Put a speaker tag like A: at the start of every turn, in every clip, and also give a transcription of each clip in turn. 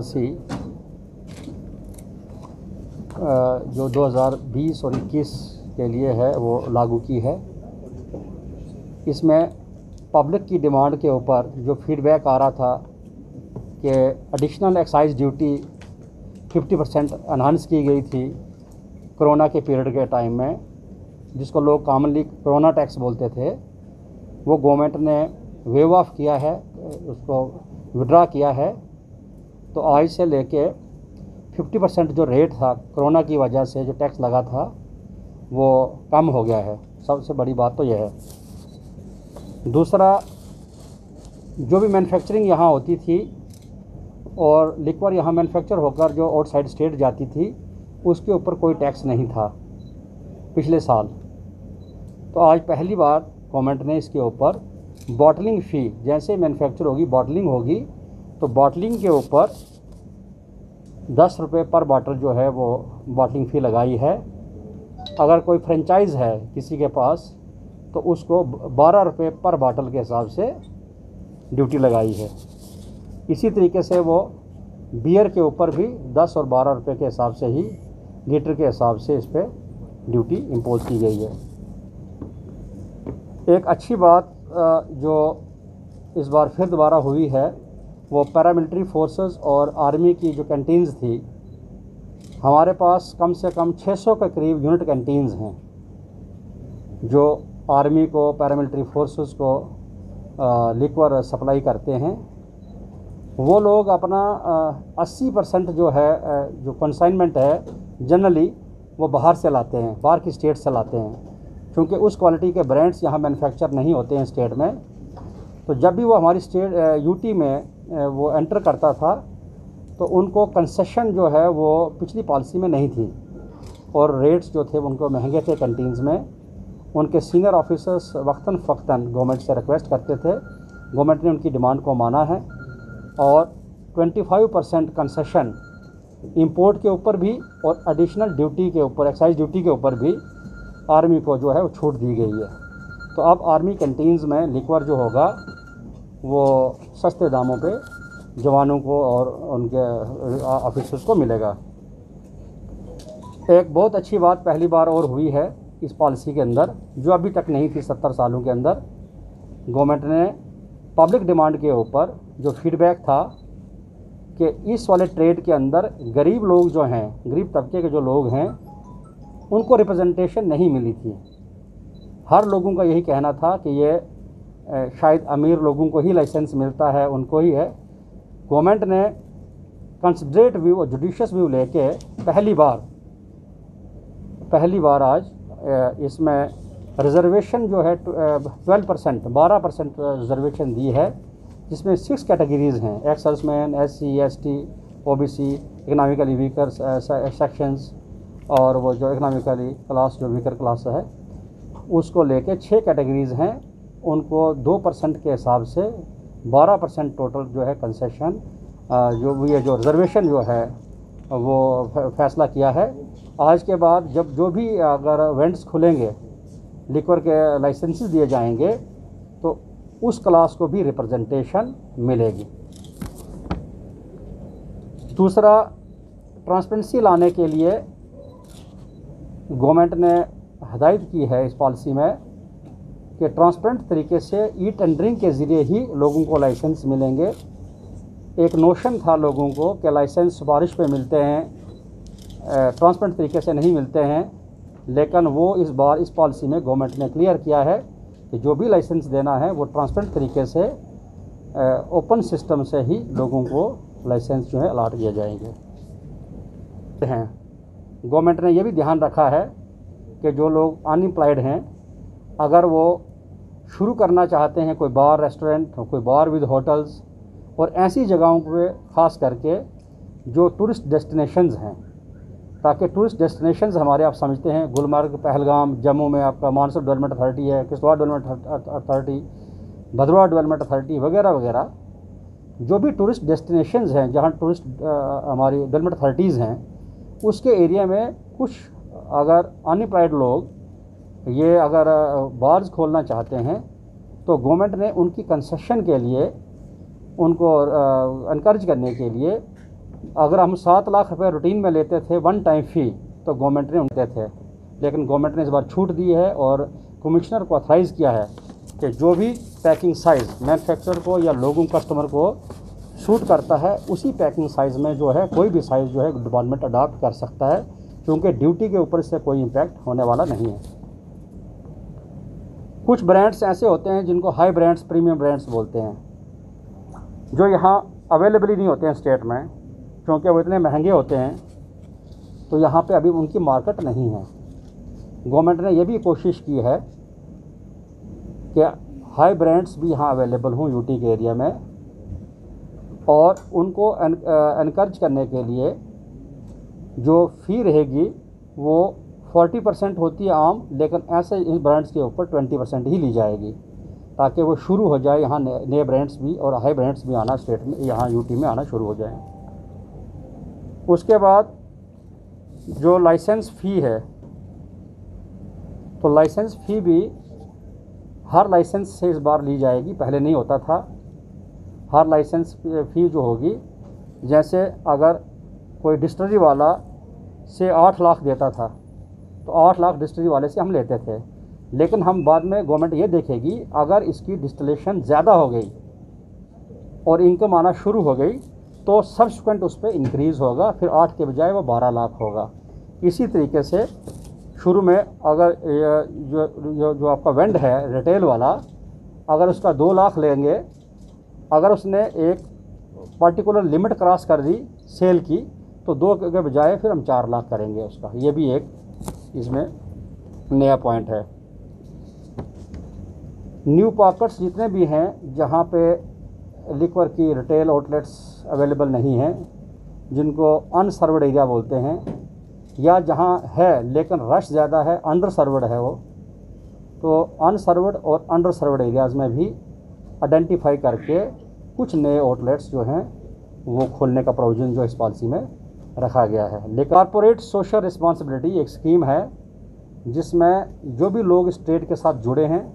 A: सी जो 2020 और 21 के लिए है वो लागू की है। इसमें पब्लिक की डिमांड के ऊपर जो फीडबैक आ रहा था कि एडिशनल एक्साइज ड्यूटी 50% एनहांस की गई थी कोरोना के पीरियड के टाइम में, जिसको लोग कॉमनली कोरोना टैक्स बोलते थे, वो गवर्नमेंट ने वेव ऑफ किया है, उसको विड्रा किया है। तो आज से लेके 50% जो रेट था कोरोना की वजह से जो टैक्स लगा था वो कम हो गया है। सबसे बड़ी बात तो यह है। दूसरा, जो भी मैन्युफैक्चरिंग यहाँ होती थी और लिक्वर यहाँ मैन्युफैक्चर होकर जो आउटसाइड स्टेट जाती थी उसके ऊपर कोई टैक्स नहीं था पिछले साल। तो आज पहली बार गवर्नमेंट ने इसके ऊपर बॉटलिंग फ़ी, जैसे मैन्युफैक्चर होगी बॉटलिंग होगी तो बॉटलिंग के ऊपर 10 रुपये पर बॉटल जो है वो बॉटलिंग फ़ी लगाई है। अगर कोई फ्रेंचाइज़ है किसी के पास तो उसको 12 रुपये पर बॉटल के हिसाब से ड्यूटी लगाई है। इसी तरीके से वो बियर के ऊपर भी 10 और 12 रुपये के हिसाब से ही लीटर के हिसाब से इस पर ड्यूटी इम्पोज की गई है। एक अच्छी बात जो इस बार फिर दोबारा हुई है वो पैरामिलिट्री फोर्सेस और आर्मी की जो कैंटीन्स थी, हमारे पास कम से कम 600 के करीब यूनिट कैंटीन्स हैं जो आर्मी को, पैरामिलिट्री फोर्सेस को लिक्वर सप्लाई करते हैं। वो लोग अपना 80% जो है जो कंसाइनमेंट है जनरली वो बाहर से लाते हैं, बाहर की स्टेट से लाते हैं, क्योंकि उस क्वालिटी के ब्रांड्स यहाँ मैन्युफैक्चर नहीं होते हैं स्टेट में। तो जब भी वो हमारी स्टेट यूटी में वो एंटर करता था तो उनको कंसेशन जो है वो पिछली पॉलिसी में नहीं थी और रेट्स जो थे उनको महंगे थे कैंटीन्स में। उनके सीनियर ऑफिसर्स वक्तन फ़क्तन गवर्नमेंट से रिक्वेस्ट करते थे, गवर्नमेंट ने उनकी डिमांड को माना है और 25% कंसेशन इंपोर्ट के ऊपर भी और एडिशनल ड्यूटी के ऊपर, एक्साइज ड्यूटी के ऊपर भी आर्मी को जो है वो छूट दी गई है। तो अब आर्मी कैंटीन्स में लिक्वर जो होगा वो सस्ते दामों पे जवानों को और उनके ऑफिसर्स को मिलेगा। एक बहुत अच्छी बात पहली बार और हुई है इस पॉलिसी के अंदर, जो अभी तक नहीं थी 70 सालों के अंदर। गवर्नमेंट ने पब्लिक डिमांड के ऊपर जो फीडबैक था कि इस वाले ट्रेड के अंदर गरीब लोग जो हैं, गरीब तबके के जो लोग हैं, उनको रिप्रेजेंटेशन नहीं मिली थी। हर लोगों का यही कहना था कि ये शायद अमीर लोगों को ही लाइसेंस मिलता है, उनको ही है। गवर्नमेंट ने कंसिडरेट व्यू और जुडिशियस व्यू लेके पहली बार आज इसमें रिजर्वेशन जो है 12% रिजर्वेशन दी है, जिसमें 6 कैटेगरीज़ हैं: ex serviceman, SC, ST, OBC, economically weaker sections और वो जो इकोनॉमिकली क्लास जो वीकर क्लास है उसको लेके 6 कैटेगरीज़ हैं। उनको 2% के हिसाब से 12% टोटल जो है कंसेशन जो ये जो रिजर्वेशन जो है वो फैसला किया है। आज के बाद जब जो भी अगर वेंट्स खुलेंगे, लिक्वर के लाइसेंसेस दिए जाएंगे तो उस क्लास को भी रिप्रेजेंटेशन मिलेगी। दूसरा, ट्रांसपेरेंसी लाने के लिए गवर्नमेंट ने हदायत की है इस पॉलिसी में कि ट्रांसपेरेंट तरीके से ई टेंडरिंग के ज़रिए ही लोगों को लाइसेंस मिलेंगे। एक नोशन था लोगों को कि लाइसेंस सिफारिश पे मिलते हैं, ट्रांसपेरेंट तरीके से नहीं मिलते हैं, लेकिन वो इस बार इस पॉलिसी में गवर्नमेंट ने क्लियर किया है कि जो भी लाइसेंस देना है वो ट्रांसपेरेंट तरीके से ओपन सिस्टम से ही लोगों को लाइसेंस जो है अलाट किए जाएंगे। गवर्नमेंट ने यह भी ध्यान रखा है कि जो लोग अनएम्प्लॉयड हैं, अगर वो शुरू करना चाहते हैं कोई बार, रेस्टोरेंट, कोई बार विद होटल्स और ऐसी जगहों पे ख़ास करके जो टूरिस्ट डेस्टिनेशंस हैं, ताकि टूरिस्ट डेस्टिनेशंस हमारे आप समझते हैं गुलमर्ग, पहलगाम, जम्मू में आपका मानसूर डेवलपमेंट अथॉरिटी है, Kishtwar development authority, Bhaderwah development authority वगैरह वगैरह, जो भी टूरिस्ट डेस्टिनेशंस हैं जहाँ टूरिस्ट हमारी डेवलपमेंट अथॉरिटीज़ हैं, उसके एरिया में कुछ अगर अनएम्प्लॉयड लोग ये अगर बार्स खोलना चाहते हैं तो गवर्नमेंट ने उनकी कंसेशन के लिए, उनको इनकरेज करने के लिए अगर हम 7 लाख रुपए रूटीन में लेते थे वन टाइम फ़ी, तो गवर्नमेंट ने उनके थे, लेकिन गवर्नमेंट ने इस बार छूट दी है और कमिश्नर को ऑथराइज़ किया है कि जो भी पैकिंग साइज़ मैन्युफैक्चरर को या लोगों कस्टमर को सूट करता है उसी पैकिंग साइज़ में जो है कोई भी साइज़ जो है डिपार्टमेंट अडॉप्ट कर सकता है, क्योंकि ड्यूटी के ऊपर से कोई इम्पैक्ट होने वाला नहीं है। कुछ ब्रांड्स ऐसे होते हैं जिनको हाई ब्रांड्स, प्रीमियम ब्रांड्स बोलते हैं, जो यहाँ अवेलेबल ही नहीं होते हैं स्टेट में, क्योंकि वो इतने महंगे होते हैं, तो यहाँ पे अभी उनकी मार्केट नहीं है। गवर्नमेंट ने यह भी कोशिश की है कि हाई ब्रांड्स भी यहाँ अवेलेबल हों यूटी के एरिया में, और उनको एनकरेज करने के लिए जो फ़ी रहेगी वो 40% होती है आम, लेकिन ऐसे इन ब्रांड्स के ऊपर 20% ही ली जाएगी, ताकि वो शुरू हो जाए यहाँ नए ब्रांड्स भी और हाई ब्रांड्स भी आना स्टेट में, यहाँ यूटी में आना शुरू हो जाए। उसके बाद जो लाइसेंस फ़ी है, तो लाइसेंस फ़ी भी हर लाइसेंस से इस बार ली जाएगी, पहले नहीं होता था। हर लाइसेंस फ़ी जो होगी, जैसे अगर कोई डिस्टिलरी वाला से 8 लाख देता था, तो 8 लाख डिस्टिलरी वाले से हम लेते थे, लेकिन हम बाद में गवर्नमेंट ये देखेगी अगर इसकी डिस्टिलेशन ज़्यादा हो गई और इनकम आना शुरू हो गई तो सब्सिक्वेंट उस पर इंक्रीज़ होगा, फिर 8 के बजाय वो 12 लाख होगा। इसी तरीके से शुरू में अगर जो आपका वेंड है रिटेल वाला, अगर उसका 2 लाख लेंगे, अगर उसने एक पर्टिकुलर लिमिट क्रॉस कर दी सेल की, तो 2 के बजाय फिर हम 4 लाख करेंगे उसका। ये भी एक इसमें नया पॉइंट है। न्यू पॉकेट्स जितने भी हैं जहाँ पे लिक्वर की रिटेल आउटलेट्स अवेलेबल नहीं हैं, जिनको अनसर्वड एरिया बोलते हैं, या जहाँ है लेकिन रश ज़्यादा है, अंडर सर्वड है वो, तो अनसर्वड और अंडर सर्वड एरियाज़ में भी आइडेंटिफाई करके कुछ नए आउटलेट्स जो हैं वो खोलने का प्रोविज़न जो इस पॉलिसी में रखा गया है। लेकिन कॉरपोरेट सोशल रिस्पांसिबिलिटी एक स्कीम है जिसमें जो भी लोग स्टेट के साथ जुड़े हैं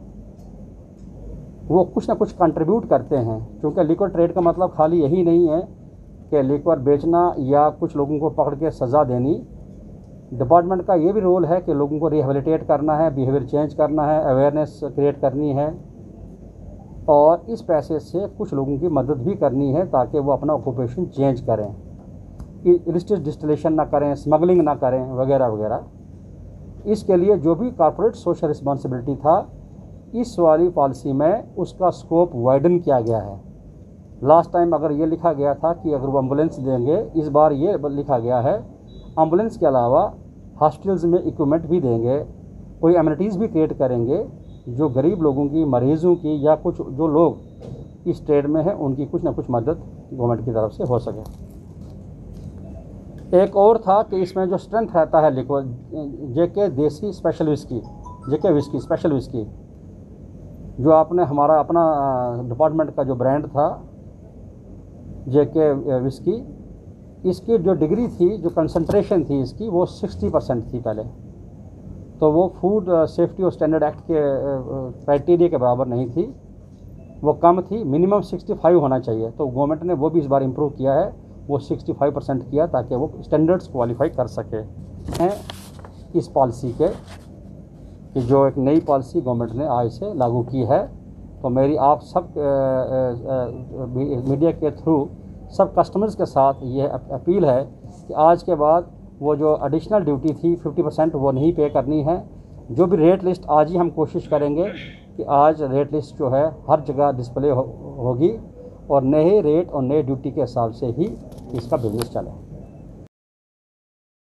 A: वो कुछ ना कुछ कंट्रीब्यूट करते हैं, क्योंकि लिक्वर ट्रेड का मतलब खाली यही नहीं है कि लिक्वर बेचना या कुछ लोगों को पकड़ के सज़ा देनी। डिपार्टमेंट का ये भी रोल है कि लोगों को रिहेबिलिटेट करना है, बिहेवियर चेंज करना है, अवेयरनेस क्रिएट करनी है, और इस पैसे से कुछ लोगों की मदद भी करनी है ताकि वो अपना ऑक्यूपेशन चेंज करें, इलिसिट डिस्टिलेशन ना करें, स्मगलिंग ना करें, वगैरह वगैरह। इसके लिए जो भी कॉर्पोरेट सोशल रिस्पांसिबिलिटी था, इस वाली पॉलिसी में उसका स्कोप वाइडन किया गया है। लास्ट टाइम अगर ये लिखा गया था कि अगर वो एम्बुलेंस देंगे, इस बार ये लिखा गया है एम्बुलेंस के अलावा हॉस्पिटल्स में इक्विपमेंट भी देंगे, कोई एमिनिटीज़ भी क्रिएट करेंगे जो गरीब लोगों की, मरीज़ों की, या कुछ जो लोग इस ट्रेड में हैं उनकी कुछ ना कुछ मदद गवर्नमेंट की तरफ से हो सके। एक और था कि इसमें जो स्ट्रेंथ रहता है लिक्वर, जेके देसी स्पेशल विस्की, जेके विस्की स्पेशल विस्की, जो आपने हमारा अपना डिपार्टमेंट का जो ब्रांड था जेके विस्की, इसकी जो डिग्री थी, जो कंसंट्रेशन थी इसकी, वो 60% थी पहले, तो वो फूड सेफ्टी और स्टैंडर्ड एक्ट के क्राइटेरिया के बराबर नहीं थी, वो कम थी, मिनिमम 65 होना चाहिए। तो गवर्नमेंट ने वो भी इस बार इम्प्रूव किया है, वो 65% किया ताकि वो स्टैंडर्ड्स क्वालिफाई कर सके हैं इस पॉलिसी के, कि जो एक नई पॉलिसी गवर्नमेंट ने आज से लागू की है। तो मेरी आप सब मीडिया के थ्रू सब कस्टमर्स के साथ ये अपील है कि आज के बाद वो जो एडिशनल ड्यूटी थी 50% वो नहीं पे करनी है। जो भी रेट लिस्ट आज ही हम कोशिश करेंगे कि आज रेट लिस्ट जो है हर जगह डिस्प्ले होगी, और नए रेट और नए ड्यूटी के हिसाब से ही इसका बिजनेस चले।